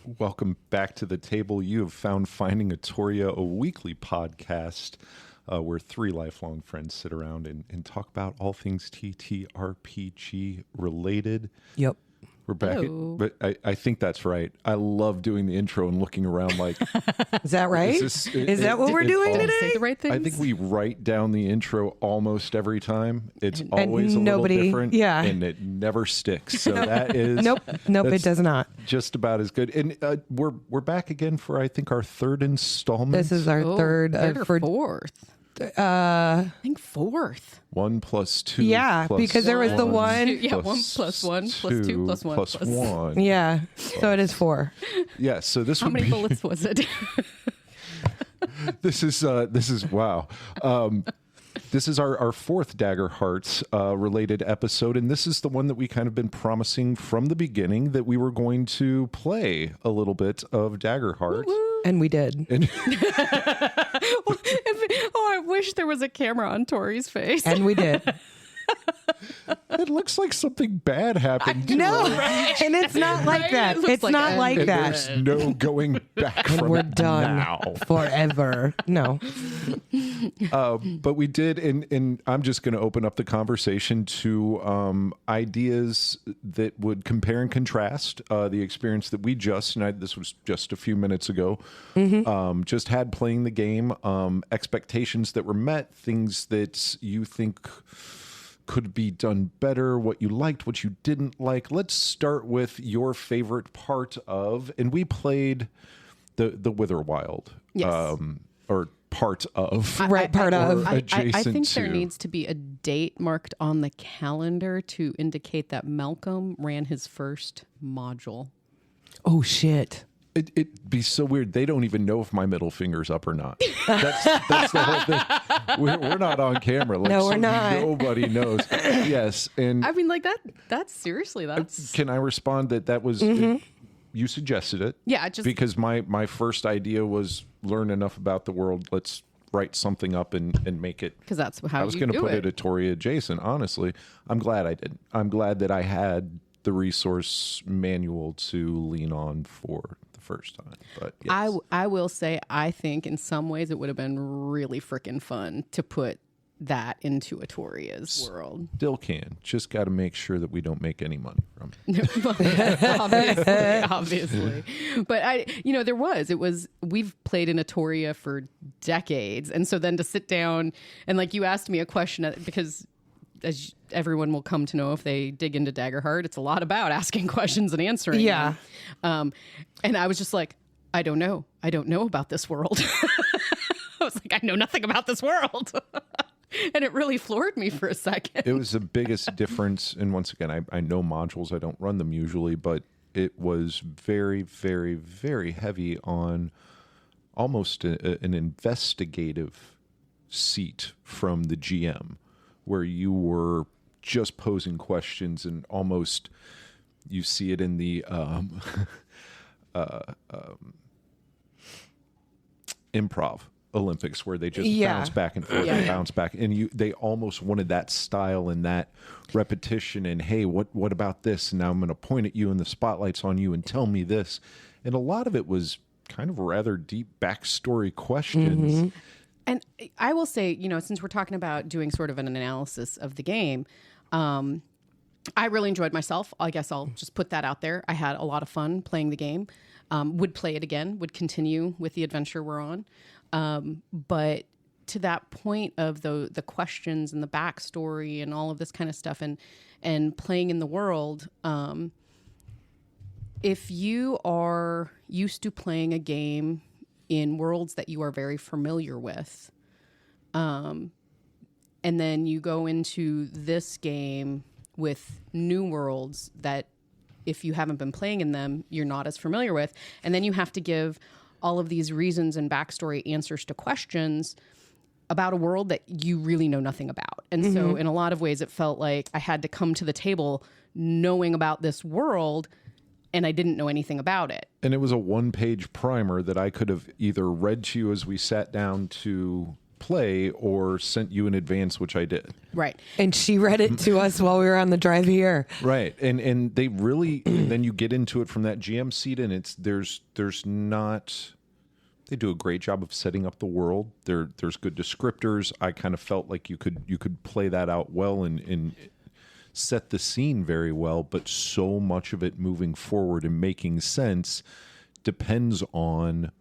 Welcome back to the table. You have found Finding a Toria, a weekly podcast where three lifelong friends sit around and talk about all things TTRPG related. Yep. We're back. But I think that's right. I love doing the intro and looking around like... Is that right? Is that what we're doing today? Say the right things? I think we write down the intro almost every time. It's And always a little different. yeah. And it never sticks. So that is... Nope, it does not. Just about as good. And we're back again for, I think, our third installment. This is our third or fourth. I think fourth. 1 plus 2. Yeah, plus because there was the one. Yeah, 1 plus 1 plus 2 plus 1 plus 1. Yeah, so it is 4. Yeah, so this How would many be... bullets was it? This is wow. This is our fourth Daggerheart related episode, and this is the one that we kind of been promising from the beginning that we were going to play a little bit of Daggerheart. And we did. And I wish there was a camera on Tori's face. And we did. it looks like something bad happened. to No, us. and it's not like Right? that. It looks It's like not a- like And that. there's no going back And from we're it done now. forever. No. But we did, and I'm just going to open up the conversation to ideas that would compare and contrast the experience that we this was just a few minutes ago, just had playing the game, expectations that were met, things that you think could be done better, what you liked, what you didn't like. Let's start with your favorite part of, and we played the Witherwild, Yes. or part of. Right, part of. I adjacent think there to. needs to be a date marked on the calendar to indicate that Malcolm ran his first module. Oh, shit. It'd be so weird. They don't even know if my middle finger's up or not. That's the whole thing. We're not on camera. Like, No, we're so not. Nobody knows. Yes, and I mean, like that's seriously, that's... can I respond that was you suggested it? Yeah, just... Because my first idea was learn enough about the world. Let's write something up and make it. Because that's how I was you going to do put it. it Tori adjacent. Honestly, I'm glad I did. I'm glad that I had the resource manual to lean on for the first time. But yes. I will say, I think in some ways it would have been really freaking fun to put that into a Toria's world. Still can. Just got to make sure that we don't make any money from it. obviously. But we've played in a Toria for decades. And so then to sit down and like you asked me a question because as everyone will come to know if they dig into Daggerheart, it's a lot about asking questions and answering Yeah. them. And I was just like, I don't know about this world. I was like, I know nothing about this world. And it really floored me for a second. It was the biggest difference. And once again, I know modules. I don't run them usually, but it was very, very, very heavy on almost an investigative seat from the GM, where you were just posing questions and almost you see it in the improv Olympics where they just bounce back and forth and bounce back, and they almost wanted that style and that repetition. And hey, what about this? And now I'm going to point at you, and the spotlight's on you, and tell me this. And a lot of it was kind of rather deep backstory questions. And I will say, since we're talking about doing sort of an analysis of the game, I really enjoyed myself. I guess I'll just put that out there. I had a lot of fun playing the game. Would play it again, would continue with the adventure we're on. But to that point of the questions and the backstory and all of this kind of stuff and playing in the world, if you are used to playing a game in worlds that you are very familiar with, and then you go into this game with new worlds that if you haven't been playing in them, you're not as familiar with, and then you have to give all of these reasons and backstory answers to questions about a world that you really know nothing about. And so in a lot of ways, it felt like I had to come to the table knowing about this world, and I didn't know anything about it. And it was a one-page primer that I could have either read to you as we sat down to play or sent you in advance, which I did. Right. And she read it to us while we were on the drive here. Right. And they really, then you get into it from that GM seat, and there's not, they do a great job of setting up the world. There's good descriptors. I kind of felt like you could play that out well and set the scene very well, but so much of it moving forward and making sense depends on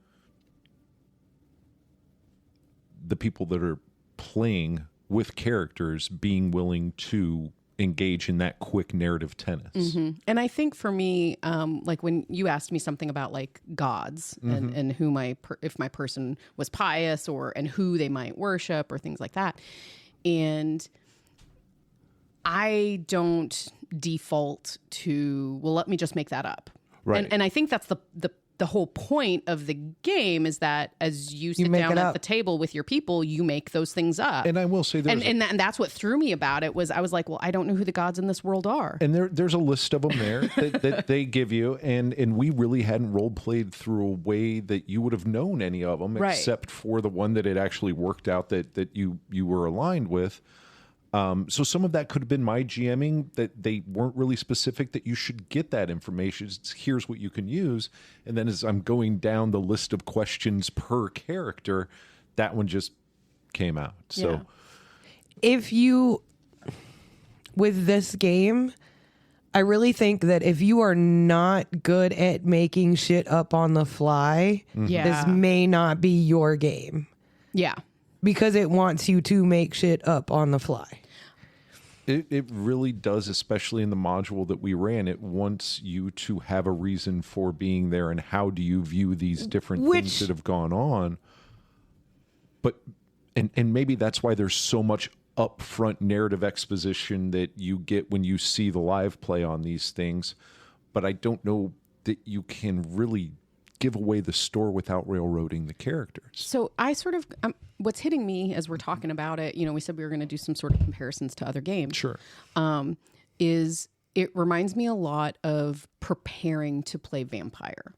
the people that are playing with characters being willing to engage in that quick narrative tennis. And I think for me, like when you asked me something about like gods and who if my person was pious and who they might worship or things like that. And I don't default to, well, let me just make that up. Right. And I think that's the whole point of the game is that as you sit down at the table with your people, you make those things up. And I will say and that's what threw me about it was I was like, well, I don't know who the gods in this world are. And there's a list of them there that they give you. And we really hadn't role played through a way that you would have known any of them, Right. except for the one that it actually worked out that you were aligned with. So some of that could have been my GMing, that they weren't really specific that you should get that information. Here's what you can use. And then as I'm going down the list of questions per character, that one just came out. So Yeah. With this game, I really think that if you are not good at making shit up on the fly, this may not be your game. Yeah. Because it wants you to make shit up on the fly. It really does, especially in the module that we ran. It wants you to have a reason for being there and how do you view these different things that have gone on. But and maybe that's why there's so much upfront narrative exposition that you get when you see the live play on these things. But I don't know that you can really give away the store without railroading the characters. So I sort of, what's hitting me as we're talking about it, we said we were going to do some sort of comparisons to other games. Sure. Is it reminds me a lot of preparing to play Vampire.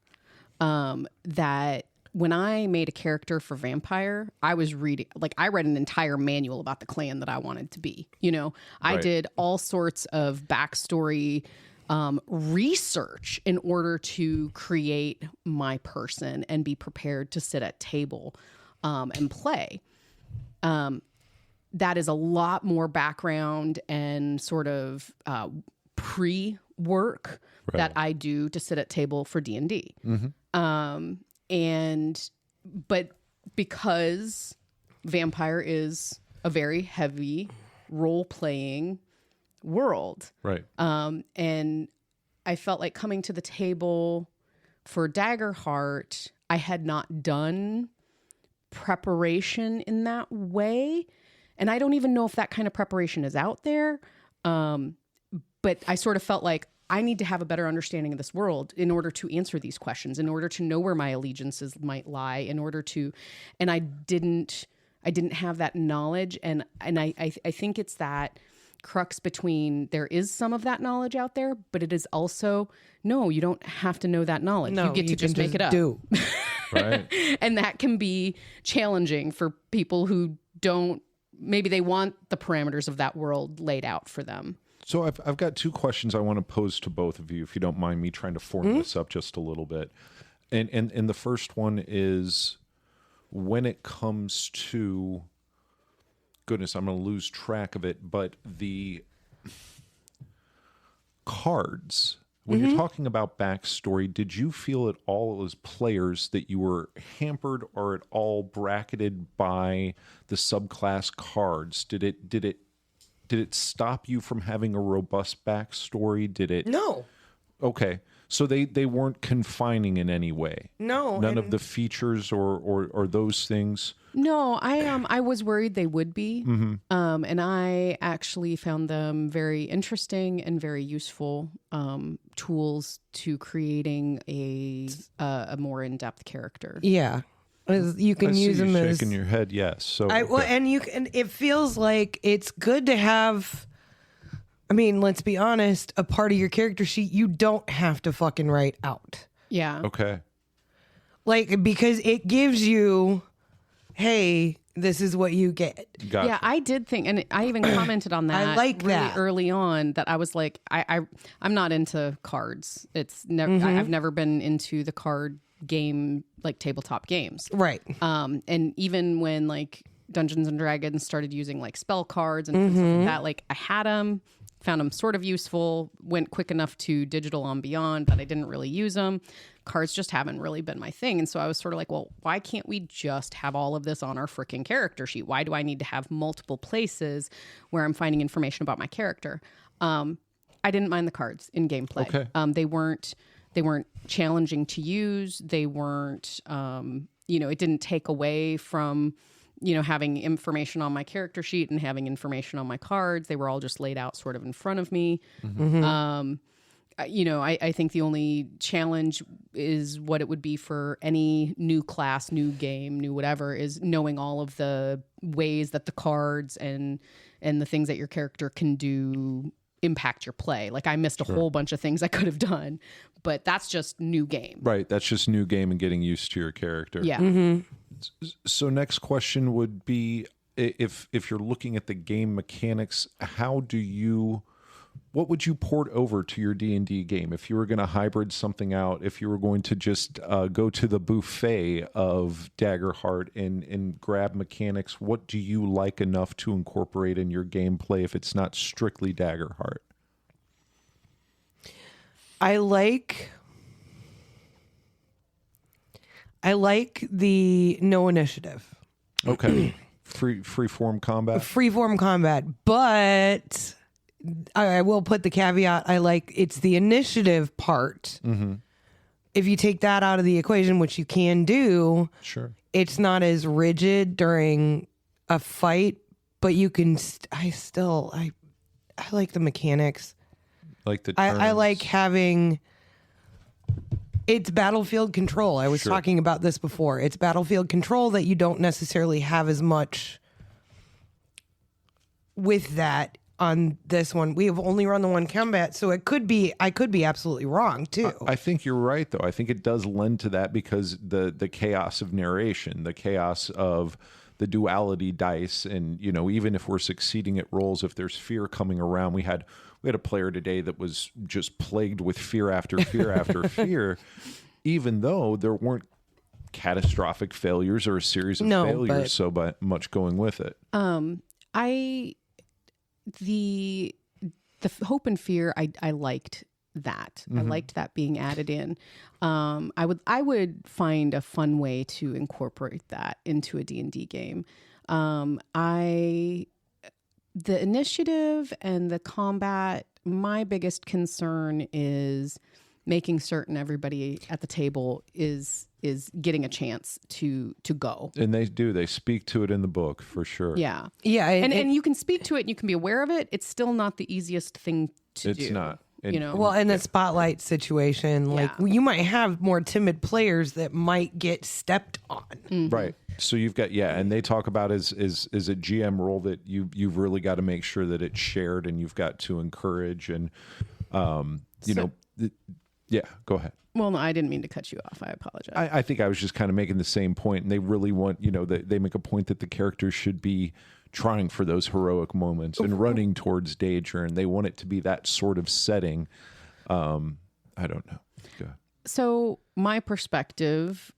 That when I made a character for Vampire, I was I read an entire manual about the clan that I wanted to be. I did all sorts of backstory research in order to create my person and be prepared to sit at table and play. That is a lot more background and sort of pre-work that I do to sit at table for D&D. But because Vampire is a very heavy role-playing world. Right. And I felt like coming to the table for Daggerheart, I had not done preparation in that way. And I don't even know if that kind of preparation is out there. But I sort of felt like I need to have a better understanding of this world in order to answer these questions, in order to know where my allegiances might lie, and I didn't have that knowledge. And I think it's that crux between there is some of that knowledge out there, but it is also, no, you don't have to know that knowledge. No, you get to just make it up. Right. And that can be challenging for people who maybe they want the parameters of that world laid out for them. So I've got two questions I want to pose to both of you, if you don't mind me trying to form this up just a little bit. And the first one is, when it comes to, goodness, I'm going to lose track of it, but the cards, when you're talking about backstory, did you feel at all as players that you were hampered or at all bracketed by the subclass cards? Did it stop you from having a robust backstory? Did it? No. Okay. So they weren't confining in any way. No. None of the features or those things. No, I was worried they would be. And I actually found them very interesting and very useful tools to creating a more in-depth character. Yeah. You can use them as shaking your head, yes. So and you can. It feels like it's good to have. I mean, let's be honest. A part of your character sheet you don't have to fucking write out. Yeah. Okay. Like, because it gives you, hey, this is what you get. Gotcha. Yeah, I did think, and I even commented on that. I like really that. early on. That I was like, I'm not into cards. It's never. I've never been into the card game, like tabletop games. Right. And even when like Dungeons and Dragons started using like spell cards and stuff like that, like I had them, found them sort of useful, went quick enough to digital on Beyond, but I didn't really use them. Cards just haven't really been my thing. And so I was sort of like, well, why can't we just have all of this on our freaking character sheet? Why do I need to have multiple places where I'm finding information about my character? I didn't mind the cards in gameplay. Okay. They weren't challenging to use. They weren't, it didn't take away from, having information on my character sheet and having information on my cards. They were all just laid out sort of in front of me. I think the only challenge is what it would be for any new class, new game, new whatever, is knowing all of the ways that the cards and the things that your character can do impact your play. Like I missed a whole bunch of things I could have done, but that's just new game. Right. That's just new game and getting used to your character. Yeah. So next question would be, if you're looking at the game mechanics, what would you port over to your D&D game? If you were going to hybrid something out, if you were going to just go to the buffet of Daggerheart and grab mechanics, what do you like enough to incorporate in your gameplay if it's not strictly Daggerheart? I like the no initiative. Okay. Free form combat. Freeform combat, but I will put the caveat. It's the initiative part. If you take that out of the equation, which you can do, Sure. it's not as rigid during a fight, but you can. I like the mechanics. Like the I like having. It's battlefield control. I was talking about this before. It's battlefield control that you don't necessarily have as much with that on this one. We have only run the one combat, so I could be absolutely wrong too. I think you're right, though. I think it does lend to that because the chaos of narration, the chaos of the duality dice, and even if we're succeeding at rolls, if there's fear coming around, we had a player today that was just plagued with fear after fear after fear, even though there weren't catastrophic failures or a series of failures so much going with it. The hope and fear, I liked that. I liked that being added in. I would find a fun way to incorporate that into a D&D game. The initiative and the combat, my biggest concern is making certain everybody at the table is getting a chance to go. And they speak to it in the book for sure. Yeah. Yeah. And you can speak to it and you can be aware of it. It's still not the easiest thing to do. It's not. Well, in the spotlight situation, like you might have more timid players that might get stepped on. Right. So you've got, and they talk about is a GM role that you've really got to make sure that it's shared and you've got to encourage and, go ahead. Well, no, I didn't mean to cut you off. I apologize. I think I was just kind of making the same point, and they really want, they make a point that the characters should be trying for those heroic moments and running towards danger, and they want it to be that sort of setting. I don't know. Go ahead. So my perspective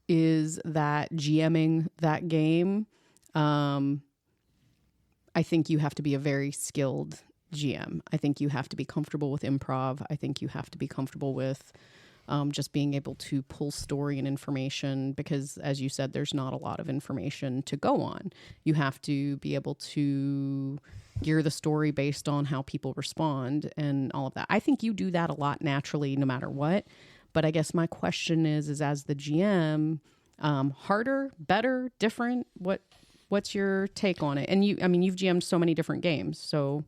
is that GMing that game, I think you have to be a very skilled GM. I think you have to be comfortable with improv. I think you have to be comfortable with just being able to pull story and information because, as you said, there's not a lot of information to go on. You have to be able to gear the story based on how people respond and all of that. I think you do that a lot naturally no matter what. But I guess my question is as the GM, harder, better, different? What's your take on it? And you've GM'd so many different games, so...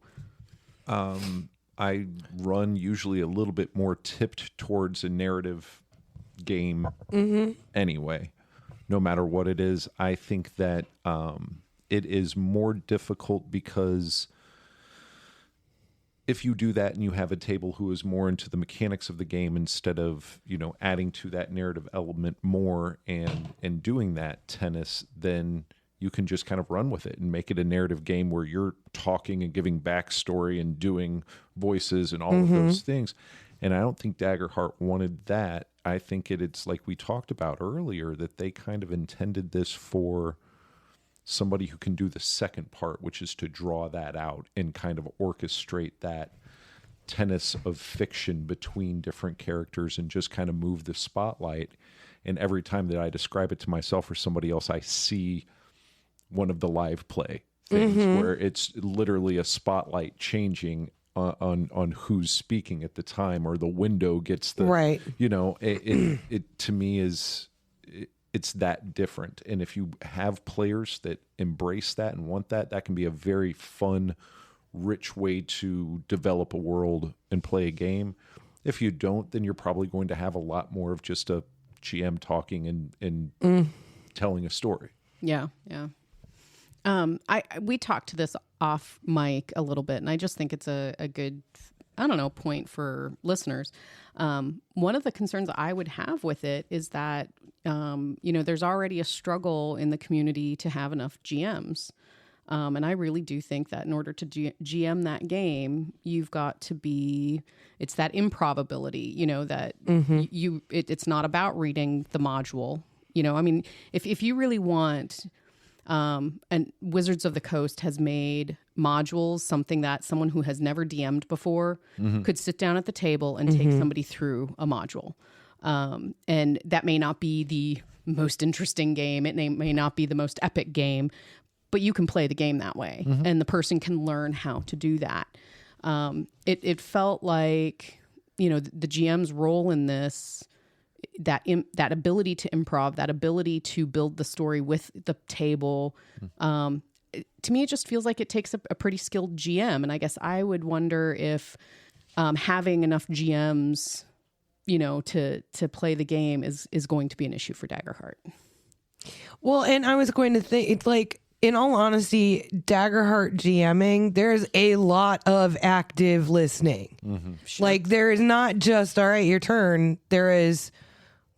I run usually a little bit more tipped towards a narrative game anyway, no matter what it is. I think that it is more difficult because if you do that and you have a table who is more into the mechanics of the game instead of, adding to that narrative element more and doing that tennis, then you can just kind of run with it and make it a narrative game where you're talking and giving backstory and doing voices and all of those things. And I don't think Daggerheart wanted that. I think it's like we talked about earlier, that they kind of intended this for somebody who can do the second part, which is to draw that out and kind of orchestrate that tennis of fiction between different characters and just kind of move the spotlight. And every time that I describe it to myself or somebody else, I see one of the live play things where it's literally a spotlight changing on who's speaking at the time, or the window gets the right. You know, it to me is it's that different. And if you have players that embrace that and want that, that can be a very fun, rich way to develop a world and play a game. If you don't, then you're probably going to have a lot more of just a GM talking and telling a story. Yeah, yeah. We talked to this off mic a little bit, and I just think it's a good, I don't know, point for listeners. One of the concerns I would have with it is that, there's already a struggle in the community to have enough GMs. And I really do think that in order to GM that game, you've got to be, it's that improbability, that it's not about reading the module. I mean, if you really want, and Wizards of the Coast has made modules something that someone who has never DM'd before could sit down at the table and take somebody through a module. And that may not be the most interesting game. It may not be the most epic game, but you can play the game that way, and the person can learn how to do that. It felt like, the GM's role in this, that ability to improv, that ability to build the story with the table. To me, it just feels like it takes a pretty skilled GM. And I guess I would wonder if having enough GMs, to play the game is going to be an issue for Daggerheart. Well, and I was going to think, it's like, in all honesty, Daggerheart GMing, there's a lot of active listening. Sure. Like, there is not just, all right, your turn. There is,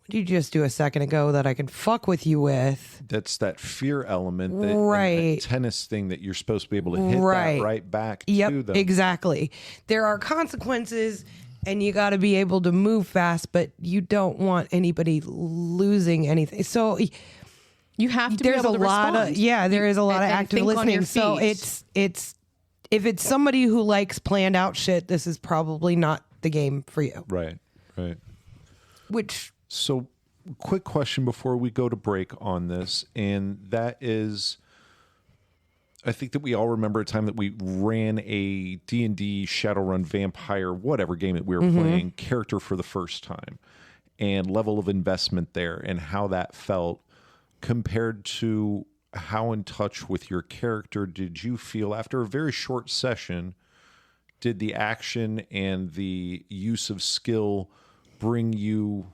what did you just do a second ago that I can fuck with you with? That's that fear element, that, right? That tennis thing that you're supposed to be able to hit that right back to them. Exactly. There are consequences, and you got to be able to move fast, but you don't want anybody losing anything. So you have to be able to respond. There is a lot of active listening. So it's if it's somebody who likes planned out shit, this is probably not the game for you. Right. So, quick question before we go to break on this, and that is, I think that we all remember a time that we ran a D&D Shadowrun Vampire, whatever game that we were playing, character for the first time, and level of investment there, and how that felt compared to how in touch with your character did you feel after a very short session. Did the action and the use of skill bring you,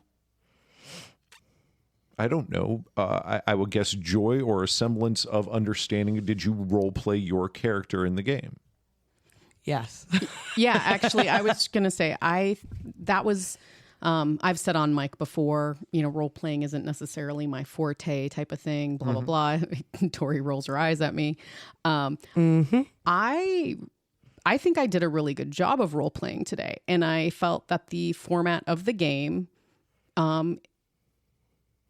I don't know, I would guess joy or a semblance of understanding? Did you role play your character in the game? Yes. Yeah, actually, I was going to say, I've said on mic before, role playing isn't necessarily my forte type of thing, blah, blah, blah. Tori rolls her eyes at me. I think I did a really good job of role playing today. And I felt that the format of the game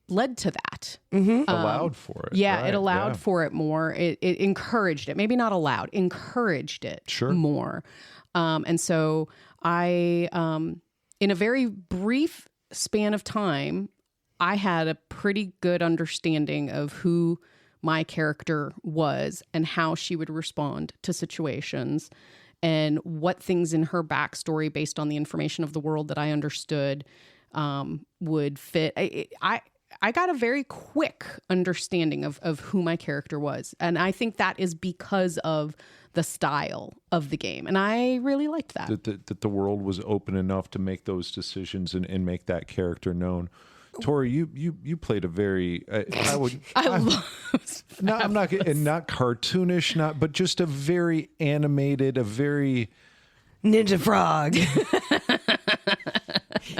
led to that. Allowed for it. Yeah, right, it allowed for it more. It encouraged it. Maybe not allowed, encouraged it more. And so I, in a very brief span of time, I had a pretty good understanding of who my character was and how she would respond to situations and what things in her backstory, based on the information of the world that I understood, would fit. I got a very quick understanding of who my character was. And I think that is because of the style of the game. And I really liked that. That the world was open enough to make those decisions and make that character known. Tori, you played a very I'm not cartoonish, but just a very animated, a very Ninja Frog.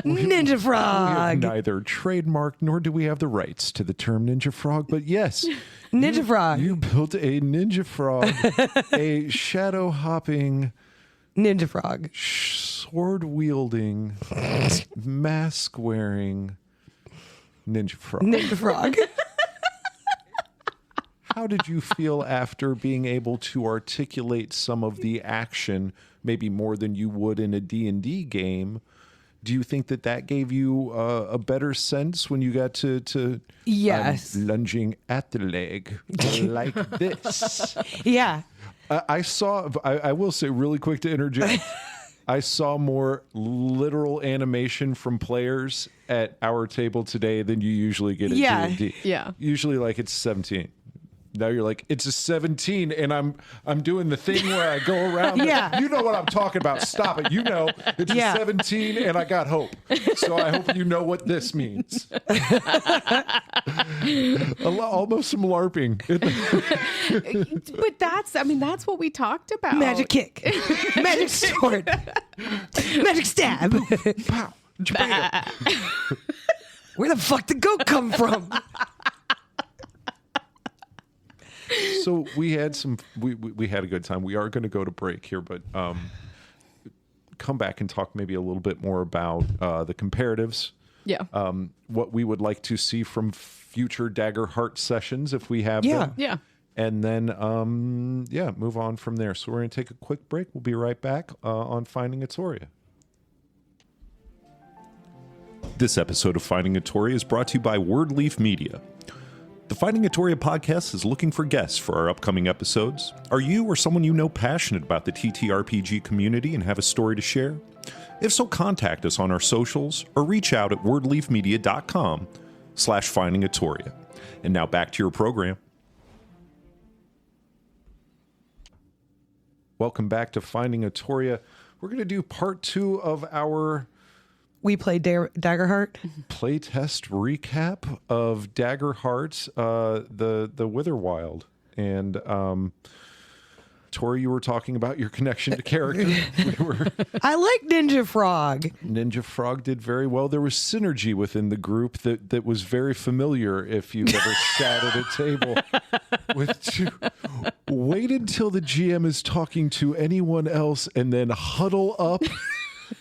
Ninja Frog. We have neither trademarked nor do we have the rights to the term Ninja Frog, but yes. Ninja Frog. You built a Ninja Frog, a shadow hopping, Ninja Frog. sword wielding, mask wearing Ninja Frog. Ninja Frog. How did you feel after being able to articulate some of the action, maybe more than you would in a D&D game? Do you think that gave you a better sense when you got to Yes. lunging at the leg like this? Yeah. I will say really quick to interject. I saw more literal animation from players at our table today than you usually get at D&D. Yeah. Usually like it's 17. Now you're like, it's a 17, and I'm doing the thing where I go around. Yeah. You know what I'm talking about. Stop it. You know, it's a 17, and I got hope. So I hope you know what this means. Almost some LARPing. But that's what we talked about. Magic kick. Magic sword. Magic stab. Pow. Bam. Where the fuck did goat come from? So we had we had a good time. We are going to go to break here, but come back and talk maybe a little bit more about the comparatives. Yeah. What we would like to see from future Daggerheart sessions if we have them. Yeah. And then, move on from there. So we're going to take a quick break. We'll be right back on Finding a Toria. This episode of Finding a Toria is brought to you by Wordleaf Media. The Finding a Toria podcast is looking for guests for our upcoming episodes. Are you or someone you know passionate about the TTRPG community and have a story to share? If so, contact us on our socials or reach out at wordleafmedia.com/findingatoria. And now back to your program. Welcome back to Finding a Toria. We're going to do part 2 of our We played Daggerheart. playtest recap of Daggerheart, the Witherwild. And Tori, you were talking about your connection to character. I like Ninja Frog. Ninja Frog did very well. There was synergy within the group that was very familiar if you've ever sat at a table with two. Wait until the GM is talking to anyone else and then huddle up.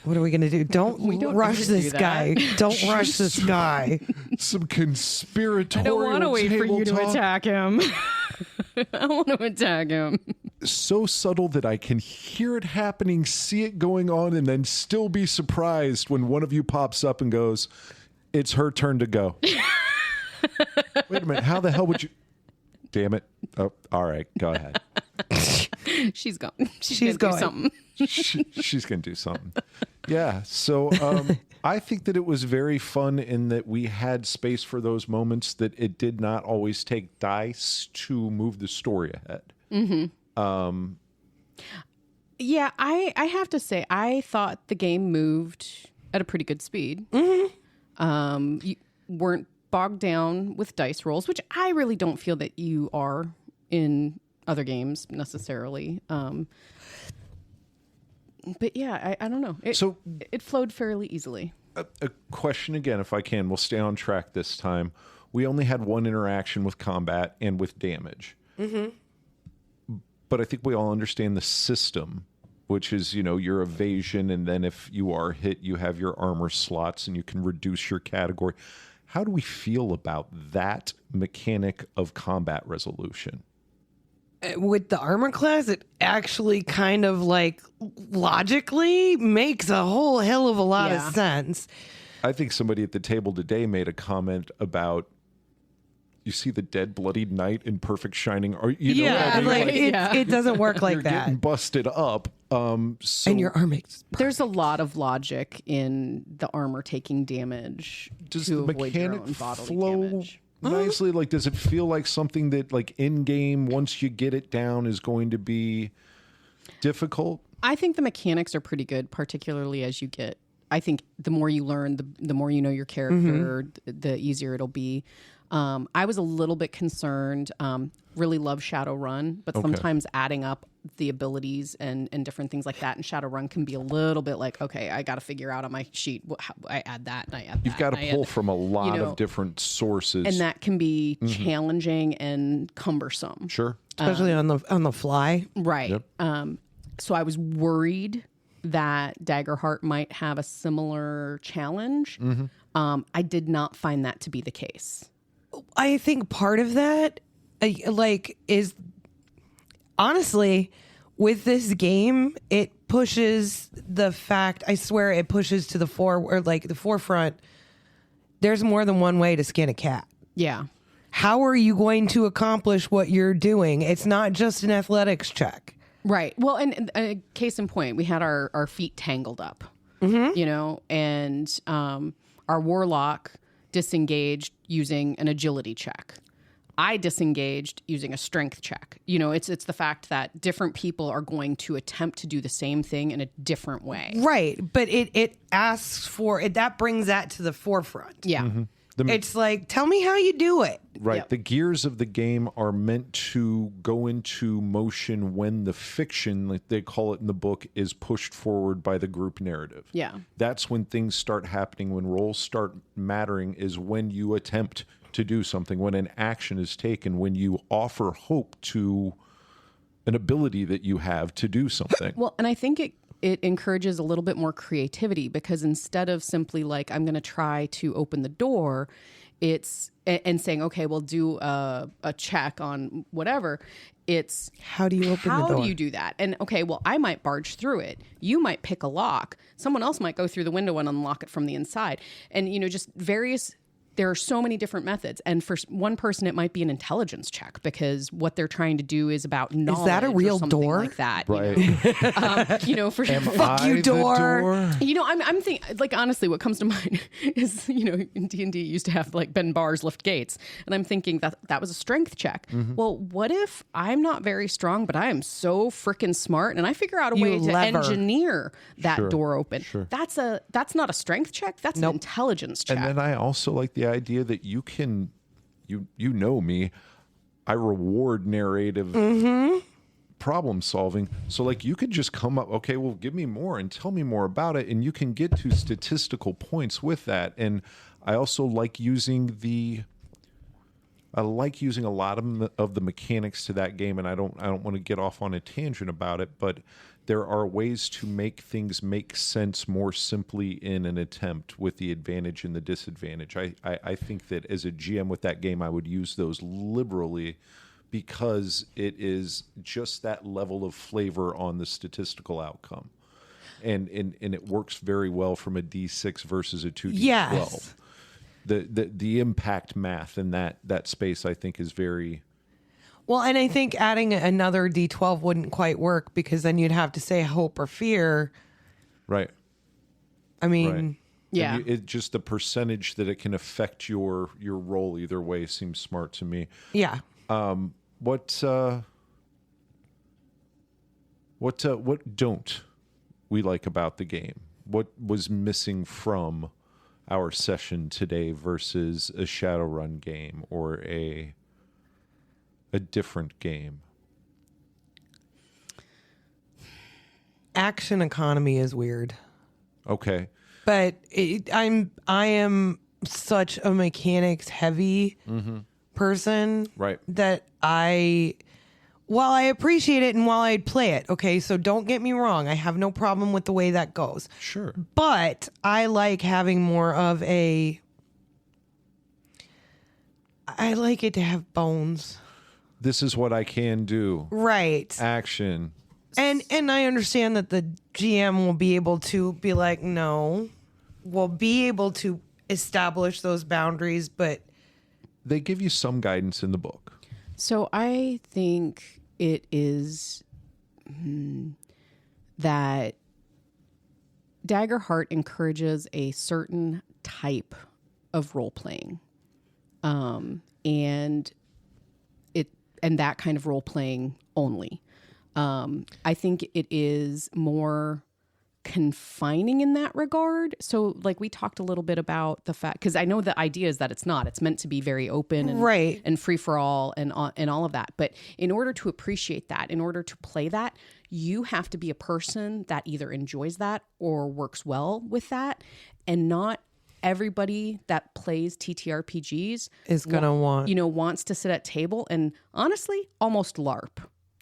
What are we going to do? Don't rush this guy. Don't rush this guy. Some conspiratorial I don't want to wait for you to attack him. I want to attack him. So subtle that I can hear it happening, see it going on, and then still be surprised when one of you pops up and goes, "It's her turn to go." Wait a minute. How the hell would you? Damn it. Oh, all right. Go ahead. She's gone. She's going. going. She's going to do something. Yeah. So I think that it was very fun in that we had space for those moments that it did not always take dice to move the story ahead. Mm-hmm. Yeah, I have to say, I thought the game moved at a pretty good speed. Mm-hmm. You weren't bogged down with dice rolls, which I really don't feel that you are in other games necessarily. But yeah, I don't know. It flowed fairly easily. A question again, if I can. We'll stay on track this time. We only had one interaction with combat and with damage. Mm-hmm. But I think we all understand the system, which is, your evasion, and then if you are hit, you have your armor slots and you can reduce your category. How do we feel about that mechanic of combat resolution? With the armor class, it actually kind of logically makes a whole hell of a lot of sense. I think somebody at the table today made a comment about, you see the dead, bloodied knight in perfect shining. Or it doesn't work like you're that. Getting busted up. And your arm makes. There's a lot of logic in the armor taking damage to avoid your own bodily damage. Nicely? Does it feel like something that, in game, once you get it down, is going to be difficult? I think the mechanics are pretty good, particularly as you get. I think the more you learn, the more you know your character, the easier it'll be. I was a little bit concerned. Really love Shadowrun, but sometimes adding up the abilities and different things like that in Shadowrun can be a little bit like, okay, I got to figure out on my sheet how I add that and I add that. You've got to pull from a lot of different sources, and that can be challenging and cumbersome. Sure, especially on the fly. Right. Yep. So I was worried that Daggerheart might have a similar challenge. I did not find that to be the case. I think part of that, is honestly with this game, it pushes the fact. I swear, it pushes to the forefront. There's more than one way to skin a cat. Yeah. How are you going to accomplish what you're doing? It's not just an athletics check. Right. Well, and case in point, we had our feet tangled up, and our warlock disengaged using an agility check. I disengaged using a strength check. It's the fact that different people are going to attempt to do the same thing in a different way. Right. But it asks for it. That brings that to the forefront. Yeah. It's like, tell me how you do it. Right. Yep. The gears of the game are meant to go into motion when the fiction, like they call it in the book, is pushed forward by the group narrative. Yeah. That's when things start happening, when roles start mattering, is when you attempt to do something, when an action is taken, when you offer hope to an ability that you have to do something. Well, and I think it encourages a little bit more creativity, because instead of simply like, I'm going to try to open the door, it's and saying, okay, we'll do a check on whatever. It's how do you open the door? How do you do that? And okay, well, I might barge through it. You might pick a lock. Someone else might go through the window and unlock it from the inside. And, just various. There are so many different methods. And for one person, it might be an intelligence check, because what they're trying to do is about knowledge. Is that a real or something door? like that. Right. For Am Fuck I you, the door. I'm thinking, like, honestly, what comes to mind is, in D&D used to have like bend bars, lift gates. And I'm thinking that was a strength check. Well, what if I'm not very strong, but I am so freaking smart and I figure out a way to engineer that door open? Sure. That's not a strength check. That's an intelligence check. And then I also like the idea that you can, you know me, I reward narrative problem solving. So like you could just come up, okay, well, give me more and tell me more about it. And you can get to statistical points with that. And I also like using a lot of the mechanics to that game. And I don't want to get off on a tangent about it, but there are ways to make things make sense more simply in an attempt with the advantage and the disadvantage. I think that as a GM with that game, I would use those liberally, because it is just that level of flavor on the statistical outcome. And it works very well from a D6 versus a 2D12. Yes. The impact math in that space, I think, is very... Well, and I think adding another D12 wouldn't quite work, because then you'd have to say hope or fear. Right. I mean... Right. Yeah. It just the percentage that it can affect your role either way seems smart to me. Yeah. What don't we like about the game? What was missing from our session today versus a Shadowrun game or a different game? Action economy is weird. Okay. But I am such a mechanics heavy person, Right. that while I appreciate it and while I'd play it, okay, so don't get me wrong, I have no problem with the way that goes. Sure. But I like having more of I like it to have bones. This is what I can do. Right. Action. And I understand that the GM will be able to be like, no, we'll be able to establish those boundaries, but They give you some guidance in the book. So I think it is that Daggerheart encourages a certain type of role playing, and that kind of role playing only. I think it is more confining in that regard. So like we talked a little bit about the fact, because I know the idea is that it's meant to be very open and, and free for all and all of that. But in order to appreciate that, in order to play that, you have to be a person that either enjoys that or works well with that. And not everybody that plays TTRPGs is going to wants to sit at table and honestly almost LARP.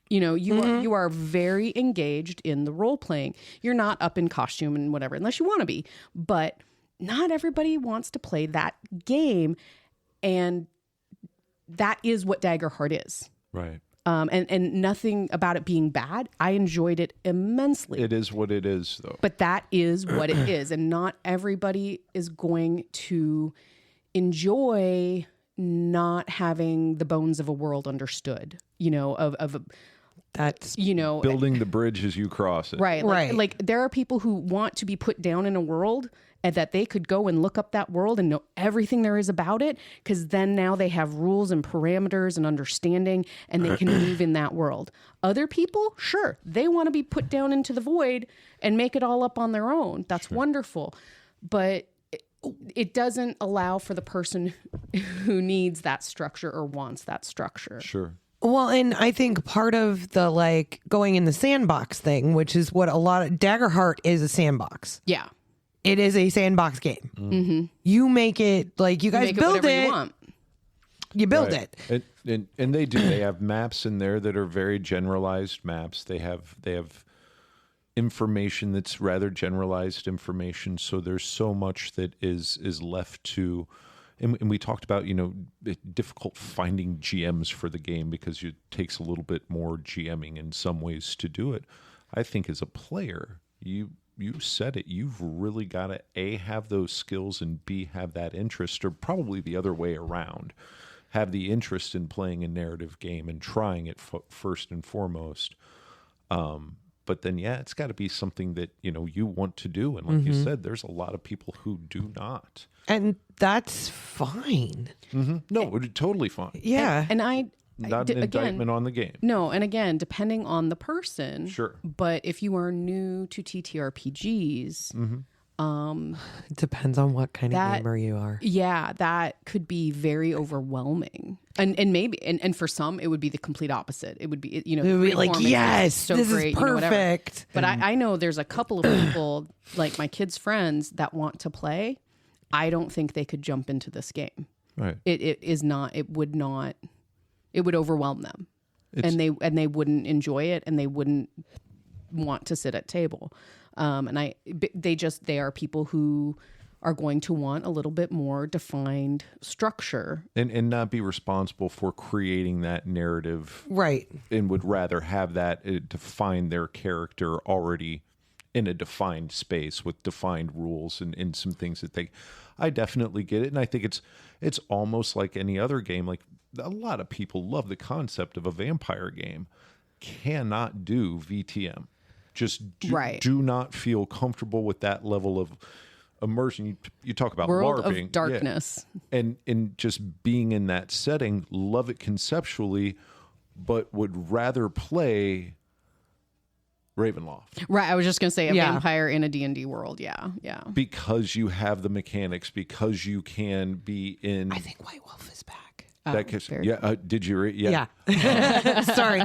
You are very engaged in the role playing. You're not up in costume and whatever, unless you want to be. But not everybody wants to play that game. And that is what Daggerheart is. Right. And nothing about it being bad. I enjoyed it immensely. It is what it is, though. But that is what it is. And not everybody is going to enjoy not having the bones of a world understood, that's building the bridge as you cross it. Right. Like there are people who want to be put down in a world and that they could go and look up that world and know everything there is about it, because then now they have rules and parameters and understanding and they can move in that world. Other people, sure, they want to be put down into the void and make it all up on their own. That's wonderful. But it doesn't allow for the person who needs that structure or wants that structure. Sure. Well, and I think part of the going in the sandbox thing, which is what a lot of Daggerheart is, a sandbox. Yeah. It is a sandbox game. Mm-hmm. You make it you guys build it. You want. You build it. And they do. They have maps in there that are very generalized maps. They have information that's rather generalized information. So there's so much that is left to. And we talked about, difficult finding GMs for the game because it takes a little bit more GMing in some ways to do it. I think as a player, you said it, you've really got to A, have those skills, and B, have that interest, or probably the other way around. Have the interest in playing a narrative game and trying it first and foremost. But then, it's got to be something that, you want to do. And like you said, there's a lot of people who do not. And that's fine. Mm-hmm. No, totally fine. Yeah. And not an indictment on the game. No, and again, depending on the person. Sure. But if you are new to TTRPGs, it depends on what kind of gamer you are. Yeah, that could be very overwhelming. And maybe and for some it would be the complete opposite. It would be it would be like, yes, so this great, is perfect. But I know there's a couple of people like my kids' friends that want to play. I don't think they could jump into this game. Right. It would overwhelm them. And they wouldn't enjoy it and they wouldn't want to sit at table. They are people who are going to want a little bit more defined structure and not be responsible for creating that narrative, right? And would rather have that define their character already in a defined space with defined rules and some things that I definitely get it, and I think it's almost like any other game. Like a lot of people love the concept of a vampire game, cannot do VTM. Just do not feel comfortable with that level of immersion. You talk about world LARPing, of darkness, and just being in that setting. Love it conceptually, but would rather play Ravenloft. Right, I was just going to say a vampire in a D&D world. Yeah. Because you have the mechanics, because you can be in. I think White Wolf is back. Did you read? Yeah. Sorry.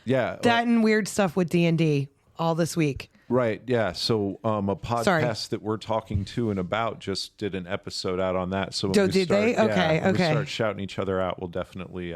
Yeah. That and weird stuff with D&D all this week. Right. Yeah. So a podcast that we're talking to and about just did an episode out on that. So when we start shouting each other out, we'll definitely.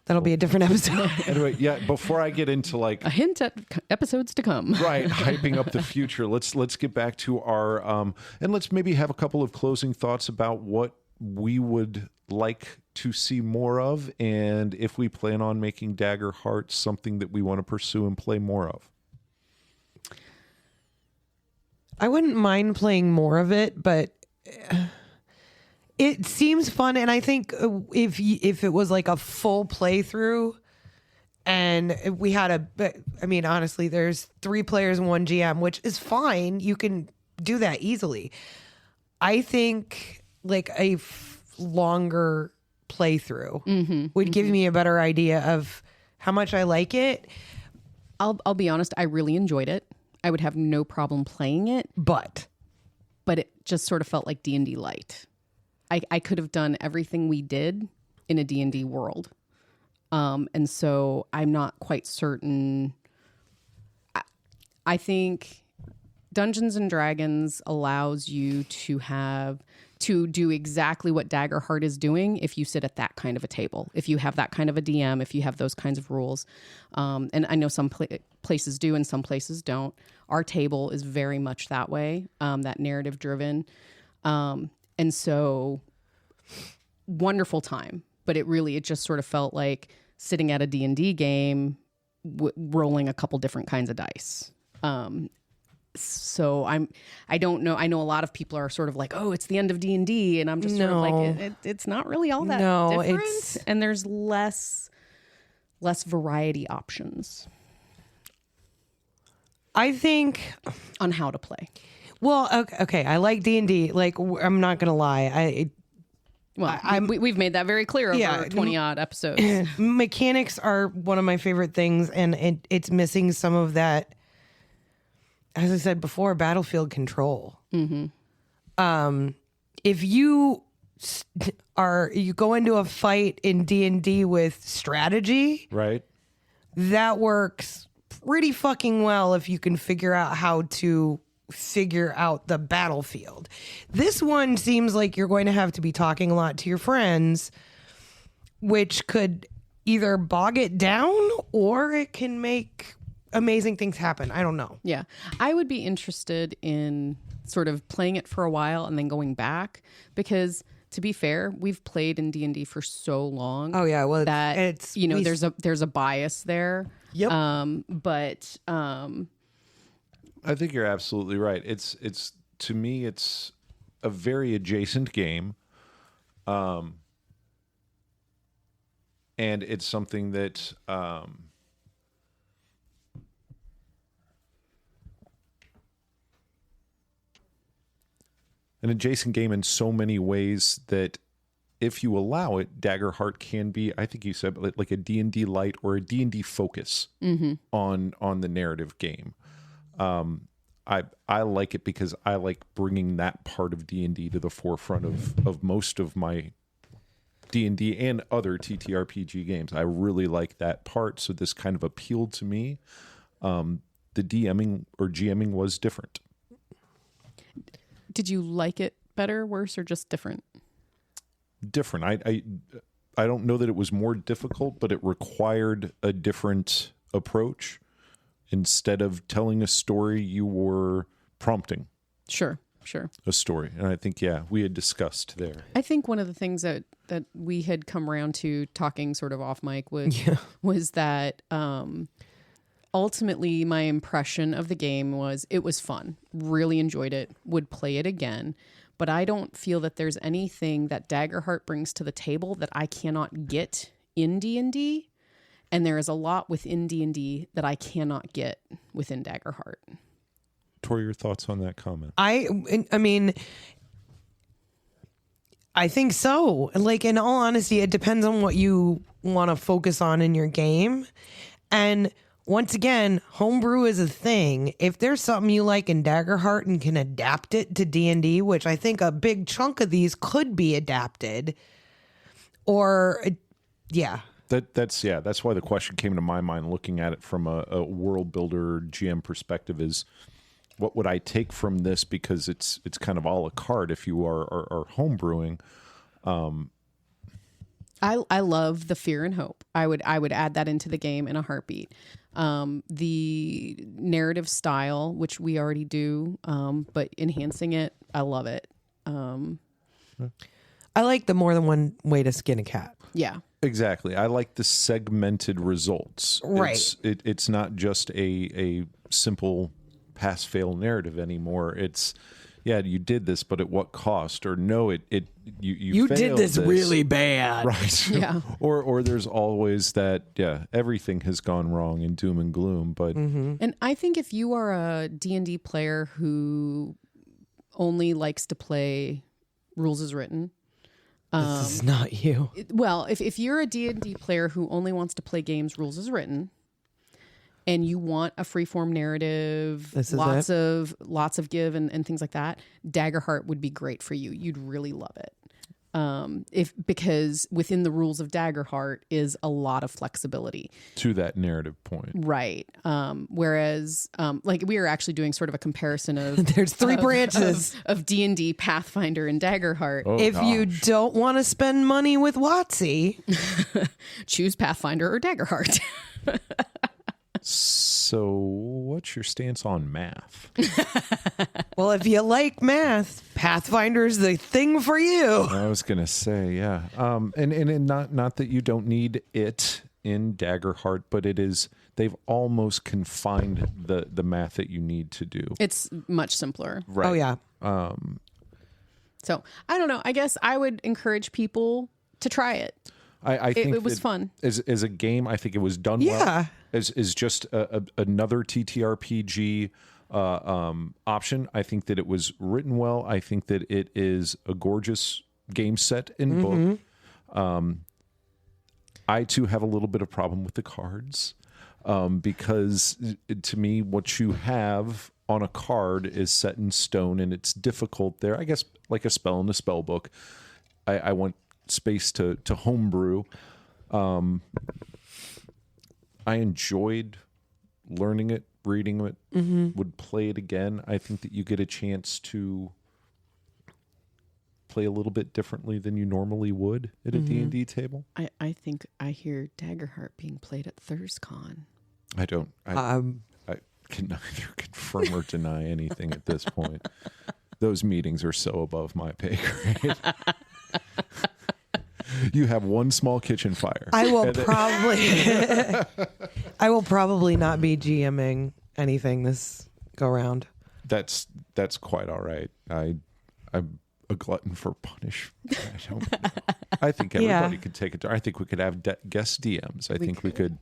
That'll be a different episode. Anyway, before I get into a hint at episodes to come. Right. Hyping up the future. Let's get back to our and let's maybe have a couple of closing thoughts about what we would like to see more of, and if we plan on making Daggerheart something that we want to pursue and play more of. I wouldn't mind playing more of it, but it seems fun, and I think if it was like a full playthrough and we had honestly, there's 3 players and 1 GM, which is fine. You can do that easily. I think like a longer playthrough would give me a better idea of how much I like it. I'll be honest, I really enjoyed it. I would have no problem playing it. But it just sort of felt like D&D light. I could have done everything we did in a D&D world. And so I'm not quite certain. I think Dungeons and Dragons allows you to do exactly what Daggerheart is doing if you sit at that kind of a table, if you have that kind of a DM, if you have those kinds of rules. And I know some places do and some places don't. Our table is very much that way, that narrative driven. And so wonderful time, but it just sort of felt like sitting at a D&D game, rolling a couple different kinds of dice. So I don't know. I know a lot of people are sort of like, oh, it's the end of D&D. And I'm just sort of like, it's not really all that different. And there's less variety options. I think on how to play. Well, okay. I like D&D. Like, I'm not going to lie. We've made that very clear over 20 odd episodes. Mechanics are one of my favorite things. And it's missing some of that, as I said before, battlefield control. Mm-hmm. If you go into a fight in D&D with strategy, right? That works pretty fucking well if you can figure out how to figure out the battlefield. This one seems like you're going to have to be talking a lot to your friends, which could either bog it down or it can make amazing things happen. I don't know. Yeah. I would be interested in sort of playing it for a while and then going back, because to be fair, we've played in D&D for so long. Oh yeah, well that it's there's a bias there. Yep. I think you're absolutely right. It's to me it's a very adjacent game. And it's something that an adjacent game in so many ways that if you allow it, Daggerheart can be, I think you said, like a D&D light or a D&D focus on the narrative game. I like it because I like bringing that part of D&D to the forefront of most of my D&D and other TTRPG games. I really like that part, so this kind of appealed to me. The DMing or GMing was different. Did you like it better, worse, or just different? Different. I don't know that it was more difficult, but it required a different approach. Instead of telling a story, you were prompting. Sure. A story. And I think, we had discussed there. I think one of the things that we had come around to talking sort of off mic was that ultimately my impression of the game was it was fun. Really enjoyed it. Would play it again. But I don't feel that there's anything that Daggerheart brings to the table that I cannot get in D&D. And there is a lot within D&D that I cannot get within Daggerheart. Tori, your thoughts on that comment? I mean, I think so. Like, in all honesty, it depends on what you want to focus on in your game. And once again, homebrew is a thing. If there's something you like in Daggerheart and can adapt it to D&D, which I think a big chunk of these could be adapted, or That's why the question came to my mind looking at it from a world builder GM perspective is what would I take from this, because it's kind of a la carte if you are homebrewing. I love the fear and hope. I would add that into the game in a heartbeat. The narrative style, which we already do, but enhancing it, I love it. I like the more than one way to skin a cat. Yeah. Exactly. I like the segmented results. Right. It's not just a simple pass-fail narrative anymore. It's, you did this, but at what cost? Or no, you did this really bad. Right. Yeah. or there's always that, everything has gone wrong in doom and gloom. But And I think if you are a D&D player who only likes to play rules as written, this is not you. Well, if you're a D&D player who only wants to play games rules as written, and you want a freeform narrative, lots of give and things like that, Daggerheart would be great for you. You'd really love it. Because within the rules of Daggerheart is a lot of flexibility to that narrative point. Right. Whereas, like we are actually doing sort of a comparison of there's three branches of D&D, Pathfinder, and Daggerheart. Oh, if you don't want to spend money with WotC, choose Pathfinder or Daggerheart. So what's your stance on math? Well, if you like math, Pathfinder's the thing for you. I was going to say, yeah. And not that you don't need it in Daggerheart, but it is, they've almost confined the math that you need to do. It's much simpler. Right. Oh, yeah. So I don't know. I guess I would encourage people to try it. I think it was fun. As a game, I think it was done well. As just another TTRPG option. I think that it was written well. I think that it is a gorgeous game set in book. I too have a little bit of problem with the cards because to me, what you have on a card is set in stone, and it's difficult there. I guess like a spell in a spell book. I want space to homebrew. I enjoyed learning it, reading it, would play it again. I think that you get a chance to play a little bit differently than you normally would at a D&D table. I think I hear Daggerheart being played at ThursCon. I don't. I can neither confirm or deny anything at this point. Those meetings are so above my pay grade. You have one small kitchen fire. I will probably not be GMing anything this go round. That's quite all right. I'm a glutton for punishment. I don't know. I think everybody could take it. I think we could have guest DMs. I think we could.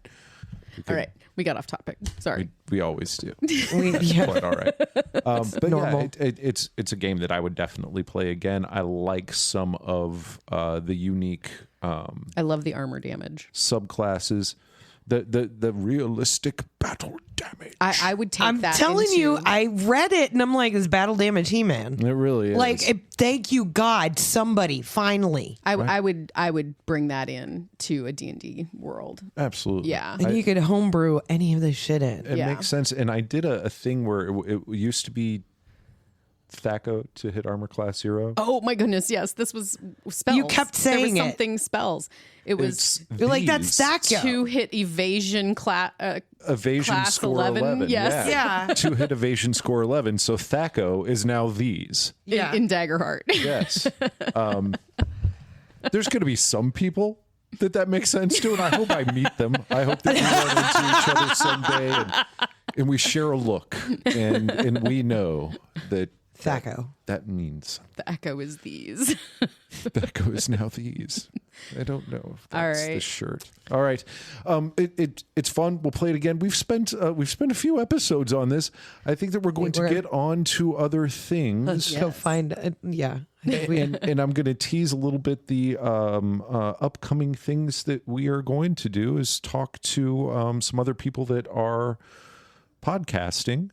All right, we got off topic. Sorry. We always do. Quite all right. But normal. Yeah, it's a game that I would definitely play again. I like some of the unique. I love the armor damage Subclasses, the realistic battle damage. I would take I'm that. telling you, I read it and I'm like, "Is battle damage He-Man?" It really is. Like, thank you, God, somebody finally. I would bring that in to a D&D world. Absolutely. Yeah. And you could homebrew any of this shit in. It makes sense. And I did a thing where it used to be Thaco to hit armor class 0. Oh my goodness, yes. This was spells. You kept saying there was something spells. It was You're like, that's Thaco. 2-hit evasion evasion class score 11. Yes. Yeah. 2-hit evasion score 11. So Thaco is now these. in Daggerheart. Yes. There's going to be some people that makes sense to, and I hope I meet them. I hope that we run into each other someday and we share a look and we know that Thaco. that means The echo is these. Thaco is now these. I don't know if that's All right. the shirt. All right. It's fun. We'll play it again. We've spent a few episodes on this. I think that we're going to get on to other things. Let's go find it. Yeah. And I'm going to tease a little bit the upcoming things that we are going to do is talk to some other people that are podcasting.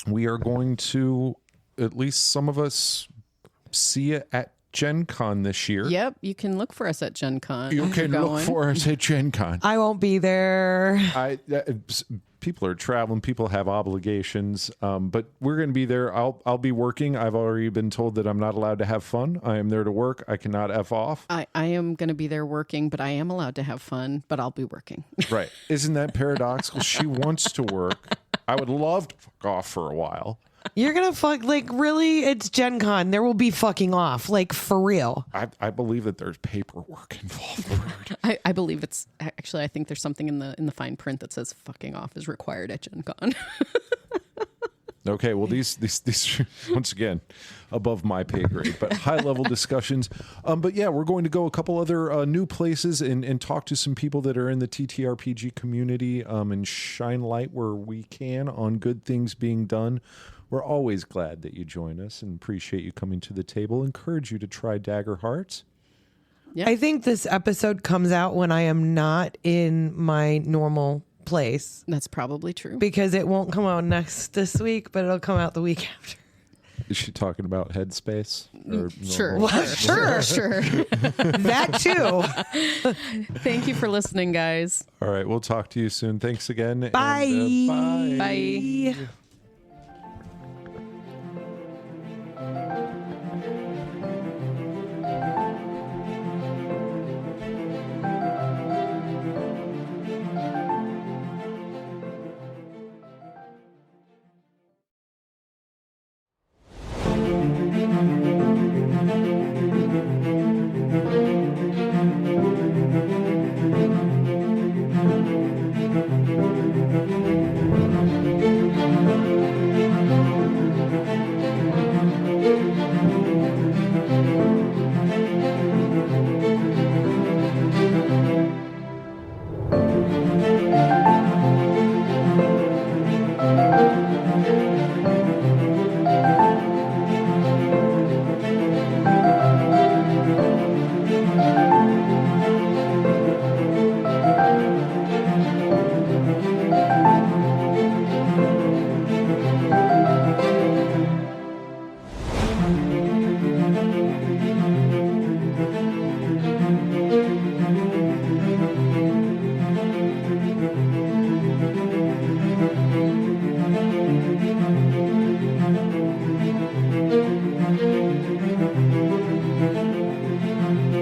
We are going to, at least some of us, see it at Gen Con this year. Yep, you can look for us at Gen Con. You can look for us at Gen Con. I won't be there. People are traveling. People have obligations. But we're going to be there. I'll be working. I've already been told that I'm not allowed to have fun. I am there to work. I cannot F off. I am going to be there working, but I am allowed to have fun, but I'll be working. Right. Isn't that paradoxical? She wants to work. I would love to fuck off for a while. You're going to fuck, like, really? It's Gen Con. There will be fucking off, like, for real. I believe that there's paperwork involved. I believe it's actually, I think there's something in the fine print that says fucking off is required at Gen Con. Okay, well, these once again above my pay grade, but high level discussions. But yeah, we're going to go a couple other new places and talk to some people that are in the TTRPG community and shine light where we can on good things being done. We're always glad that you join us and appreciate you coming to the table. Encourage you to try Daggerheart. Yeah. I think this episode comes out when I am not in my normal place That's probably true. because it won't come out this week, but it'll come out the week after. Is she talking about Headspace? Or Sure. normal? Sure. That too. Thank you for listening, guys. All right. We'll talk to you soon. Thanks again. Bye. And, bye. Bye.